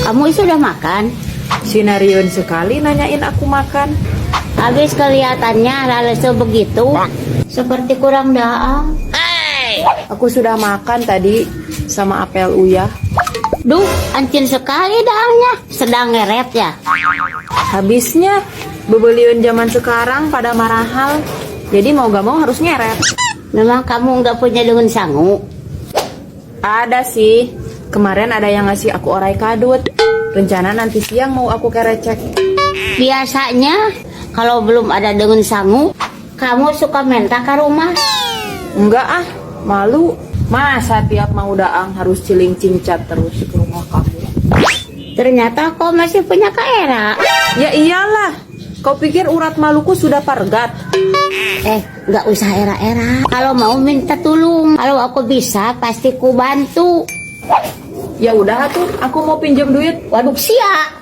Kamu sudah makan? Sinarion sekali nanyain aku makan. Habis kelihatannya lesu begitu, seperti kurang daang. Aku sudah makan tadi sama apel uyah. Duh, ancin sekali daangnya. Sedang ngeret ya? Habisnya bebeliun zaman sekarang pada marahal. Jadi mau gak mau harus nyeret. Memang kamu nggak punya daun sangu? Ada sih. Kemarin ada yang ngasih aku orai kadut. Rencana nanti siang mau aku kerecek. Biasanya kalau belum ada daun sangu, kamu suka minta ke rumah? Enggak ah, malu. Masa tiap mau daang harus ciling cincat terus ke rumah kamu? Ternyata kau masih punya kaera. Ya iyalah. Kau pikir urat maluku sudah pargat? Nggak usah era-era. Kalau mau minta tolong, kalau aku bisa pasti ku bantu. Ya udah tuh, aku mau pinjam duit. Waduh, sia.